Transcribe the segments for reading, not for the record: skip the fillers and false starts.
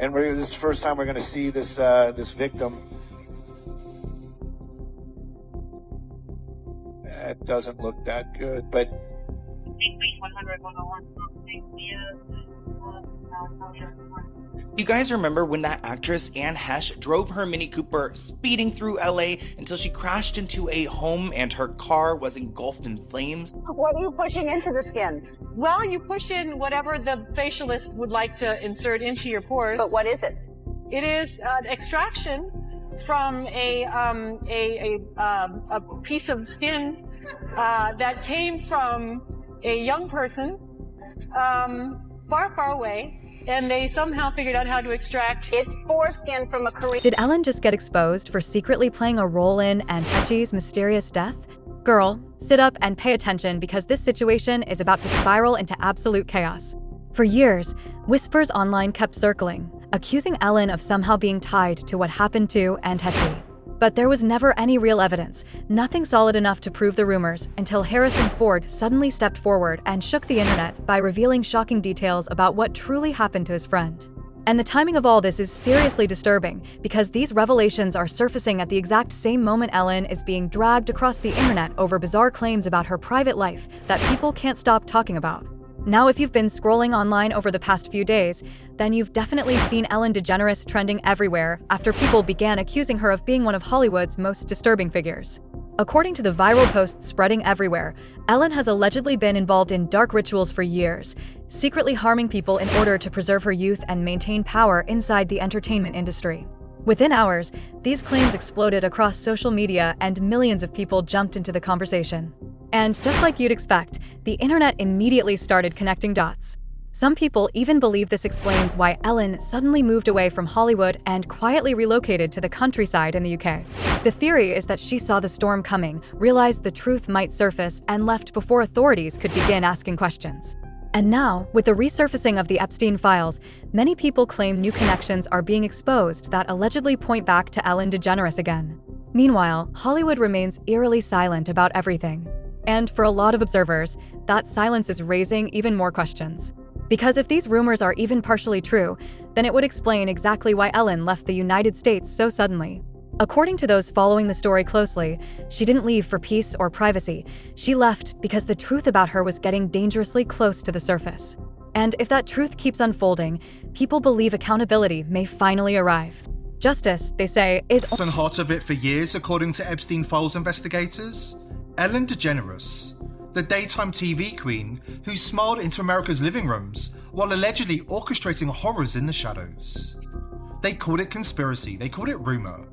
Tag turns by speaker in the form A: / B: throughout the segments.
A: And this is the first time we're going to see this this victim. It doesn't look that good, but.
B: You guys remember when that actress Anne Heche drove her Mini Cooper speeding through LA until she crashed into a home and her car was engulfed in flames?
C: What are you pushing into the skin?
D: Well, you push in whatever the facialist would like to insert into your pores.
C: But what is it?
D: It is an extraction from a piece of skin that came from a young person far, far away. And they somehow figured out how to extract
C: its foreskin from a Korean.
E: Did Ellen just get exposed for secretly playing a role in Anne Heche's mysterious death? Girl, sit up and pay attention because this situation is about to spiral into absolute chaos. For years, whispers online kept circling, accusing Ellen of somehow being tied to what happened to Anne Heche. But there was never any real evidence, nothing solid enough to prove the rumors, until Harrison Ford suddenly stepped forward and shook the internet by revealing shocking details about what truly happened to his friend. And the timing of all this is seriously disturbing, because these revelations are surfacing at the exact same moment Ellen is being dragged across the internet over bizarre claims about her private life that people can't stop talking about. Now, if you've been scrolling online over the past few days, then you've definitely seen Ellen DeGeneres trending everywhere after people began accusing her of being one of Hollywood's most disturbing figures. According to the viral posts spreading everywhere, Ellen has allegedly been involved in dark rituals for years, secretly harming people in order to preserve her youth and maintain power inside the entertainment industry. Within hours, these claims exploded across social media and millions of people jumped into the conversation. And just like you'd expect, the internet immediately started connecting dots. Some people even believe this explains why Ellen suddenly moved away from Hollywood and quietly relocated to the countryside in the UK. The theory is that she saw the storm coming, realized the truth might surface, and left before authorities could begin asking questions. And now, with the resurfacing of the Epstein files, many people claim new connections are being exposed that allegedly point back to Ellen DeGeneres again. Meanwhile, Hollywood remains eerily silent about everything. And for a lot of observers, that silence is raising even more questions. Because if these rumors are even partially true, then it would explain exactly why Ellen left the United States so suddenly. According to those following the story closely, she didn't leave for peace or privacy. She left because the truth about her was getting dangerously close to the surface. And if that truth keeps unfolding, people believe accountability may finally arrive. Justice, they say, is
F: on heart of it for years, according to Epstein files investigators. Ellen DeGeneres, the daytime TV queen who smiled into America's living rooms while allegedly orchestrating horrors in the shadows. They called it conspiracy, they called it rumor.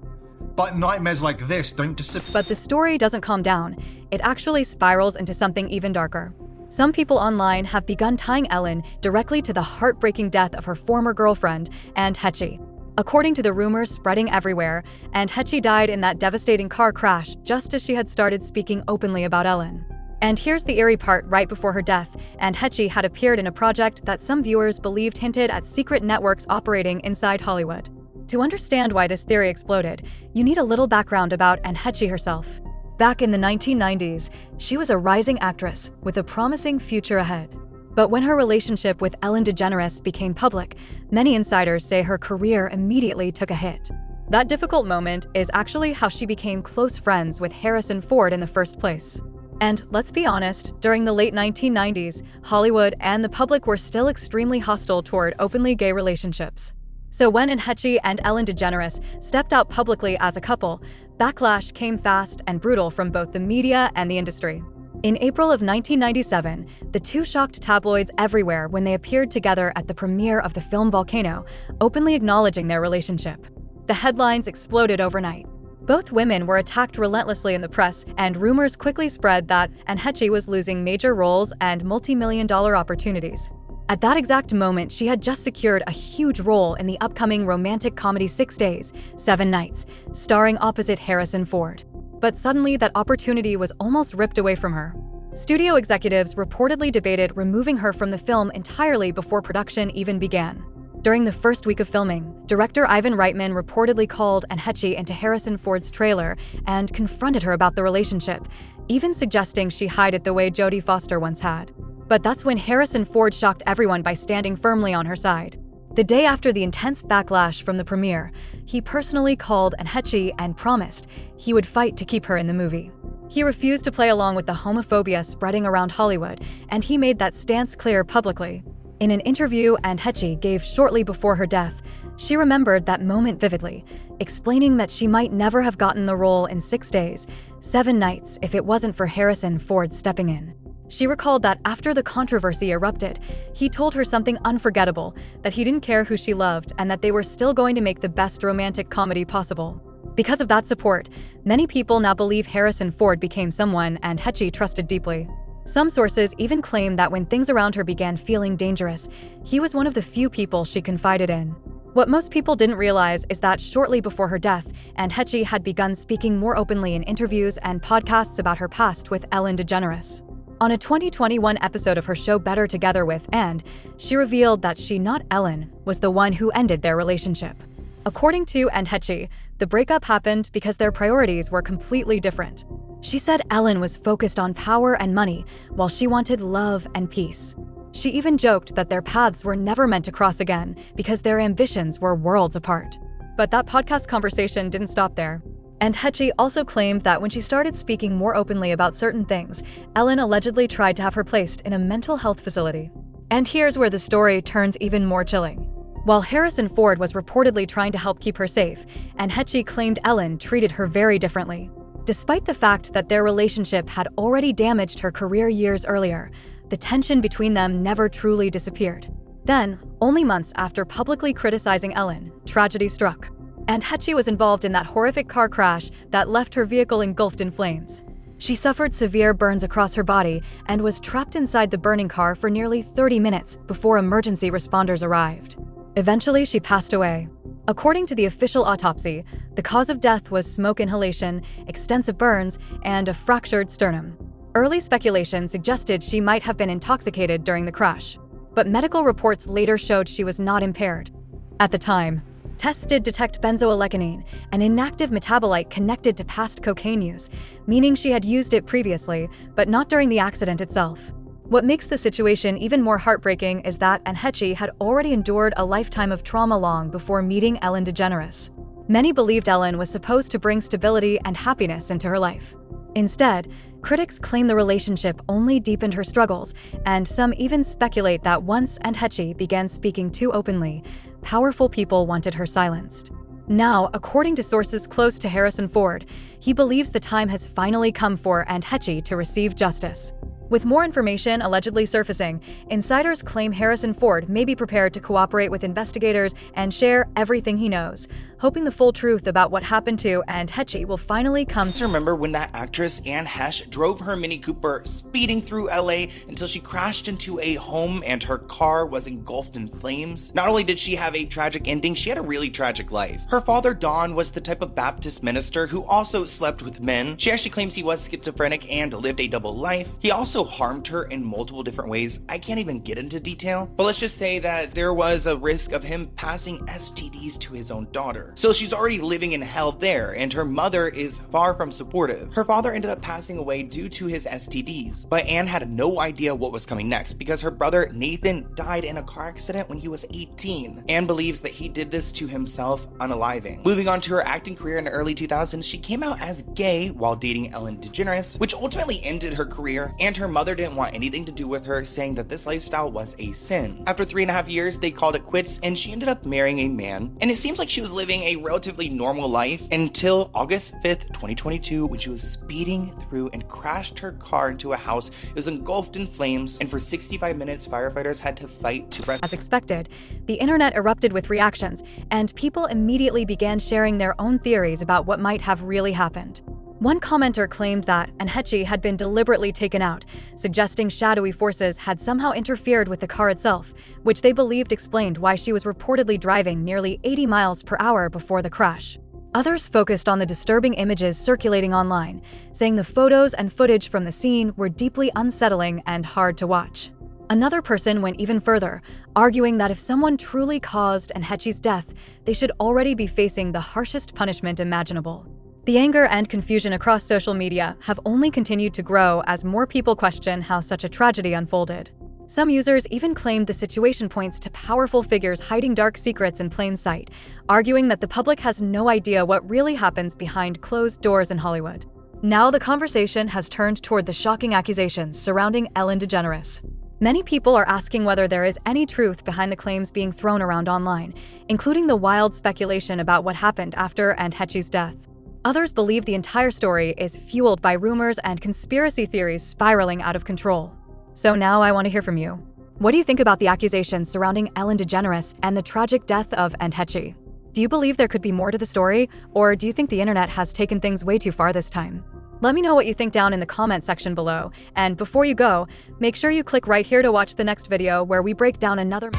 F: But nightmares like this don't disappear.
E: But the story doesn't calm down. It actually spirals into something even darker. Some people online have begun tying Ellen directly to the heartbreaking death of her former girlfriend, Anne Heche. According to the rumors spreading everywhere, Anne Heche died in that devastating car crash just as she had started speaking openly about Ellen. And here's the eerie part: right before her death, Anne Heche had appeared in a project that some viewers believed hinted at secret networks operating inside Hollywood. To understand why this theory exploded, you need a little background about Anne Heche herself. Back in the 1990s, she was a rising actress with a promising future ahead. But when her relationship with Ellen DeGeneres became public, many insiders say her career immediately took a hit. That difficult moment is actually how she became close friends with Harrison Ford in the first place. And let's be honest, during the late 1990s, Hollywood and the public were still extremely hostile toward openly gay relationships. So when Anne Heche and Ellen DeGeneres stepped out publicly as a couple, backlash came fast and brutal from both the media and the industry. In April of 1997, the two shocked tabloids everywhere when they appeared together at the premiere of the film Volcano, openly acknowledging their relationship. The headlines exploded overnight. Both women were attacked relentlessly in the press, and rumors quickly spread that Anne Heche was losing major roles and multi-million-dollar opportunities. At that exact moment, she had just secured a huge role in the upcoming romantic comedy 6 Days, 7 Nights, starring opposite Harrison Ford. But suddenly, that opportunity was almost ripped away from her. Studio executives reportedly debated removing her from the film entirely before production even began. During the first week of filming, director Ivan Reitman reportedly called Anne Heche into Harrison Ford's trailer and confronted her about the relationship, even suggesting she hide it the way Jodie Foster once had. But that's when Harrison Ford shocked everyone by standing firmly on her side. The day after the intense backlash from the premiere, he personally called Anne Heche and promised he would fight to keep her in the movie. He refused to play along with the homophobia spreading around Hollywood, and he made that stance clear publicly. In an interview Anne Heche gave shortly before her death, she remembered that moment vividly, explaining that she might never have gotten the role in 6 days, 7 nights if it wasn't for Harrison Ford stepping in. She recalled that after the controversy erupted, he told her something unforgettable, that he didn't care who she loved and that they were still going to make the best romantic comedy possible. Because of that support, many people now believe Harrison Ford became someone Anne Heche trusted deeply. Some sources even claim that when things around her began feeling dangerous, he was one of the few people she confided in. What most people didn't realize is that shortly before her death, Anne Heche had begun speaking more openly in interviews and podcasts about her past with Ellen DeGeneres. On a 2021 episode of her show Better Together with Anne, she revealed that she, not Ellen, was the one who ended their relationship. According to Anne Heche, the breakup happened because their priorities were completely different. She said Ellen was focused on power and money, while she wanted love and peace. She even joked that their paths were never meant to cross again because their ambitions were worlds apart. But that podcast conversation didn't stop there. Anne Heche also claimed that when she started speaking more openly about certain things, Ellen allegedly tried to have her placed in a mental health facility. And here's where the story turns even more chilling. While Harrison Ford was reportedly trying to help keep her safe, Anne Heche claimed Ellen treated her very differently. Despite the fact that their relationship had already damaged her career years earlier, the tension between them never truly disappeared. Then, only months after publicly criticizing Ellen, tragedy struck. Anne Heche was involved in that horrific car crash that left her vehicle engulfed in flames. She suffered severe burns across her body and was trapped inside the burning car for nearly 30 minutes before emergency responders arrived. Eventually, she passed away. According to the official autopsy, the cause of death was smoke inhalation, extensive burns, and a fractured sternum. Early speculation suggested she might have been intoxicated during the crash, but medical reports later showed she was not impaired. At the time, tests did detect benzoylecgonine, an inactive metabolite connected to past cocaine use, meaning she had used it previously, but not during the accident itself. What makes the situation even more heartbreaking is that Anne Heche had already endured a lifetime of trauma long before meeting Ellen DeGeneres. Many believed Ellen was supposed to bring stability and happiness into her life. Instead, critics claim the relationship only deepened her struggles, and some even speculate that once Anne Heche began speaking too openly, powerful people wanted her silenced. Now, according to sources close to Harrison Ford, he believes the time has finally come for Anne Heche to receive justice. With more information allegedly surfacing, insiders claim Harrison Ford may be prepared to cooperate with investigators and share everything he knows, hoping the full truth about what happened to Anne Heche will finally come to.
B: Remember when that actress Anne Heche drove her Mini Cooper speeding through LA until she crashed into a home and her car was engulfed in flames? Not only did she have a tragic ending, she had a really tragic life. Her father, Don, was the type of Baptist minister who also slept with men. She actually claims he was schizophrenic and lived a double life. He also harmed her in multiple different ways. I can't even get into detail, but let's just say that there was a risk of him passing STDs to his own daughter. So she's already living in hell there, and her mother is far from supportive. Her father ended up passing away due to his STDs, but Anne had no idea what was coming next because her brother Nathan died in a car accident when he was 18. Anne believes that he did this to himself unaliving. Moving on to her acting career in the early 2000s, she came out as gay while dating Ellen DeGeneres, which ultimately ended her career, and her mother didn't want anything to do with her, saying that this lifestyle was a sin. After 3.5 years, they called it quits, and she ended up marrying a man, and it seems like she was living a relatively normal life until August 5th, 2022, when she was speeding through and crashed her car into a house. It was engulfed in flames, and for 65 minutes, firefighters had to fight to rescue.
E: As expected, the internet erupted with reactions, and people immediately began sharing their own theories about what might have really happened. One commenter claimed that Anne Heche had been deliberately taken out, suggesting shadowy forces had somehow interfered with the car itself, which they believed explained why she was reportedly driving nearly 80 miles per hour before the crash. Others focused on the disturbing images circulating online, saying the photos and footage from the scene were deeply unsettling and hard to watch. Another person went even further, arguing that if someone truly caused Anne Heche's death, they should already be facing the harshest punishment imaginable. The anger and confusion across social media have only continued to grow as more people question how such a tragedy unfolded. Some users even claimed the situation points to powerful figures hiding dark secrets in plain sight, arguing that the public has no idea what really happens behind closed doors in Hollywood. Now the conversation has turned toward the shocking accusations surrounding Ellen DeGeneres. Many people are asking whether there is any truth behind the claims being thrown around online, including the wild speculation about what happened after Anne Heche's death. Others believe the entire story is fueled by rumors and conspiracy theories spiraling out of control. So now I want to hear from you. What do you think about the accusations surrounding Ellen DeGeneres and the tragic death of Anne Heche? Do you believe there could be more to the story, or do you think the internet has taken things way too far this time? Let me know what you think down in the comment section below, and before you go, make sure you click right here to watch the next video where we break down another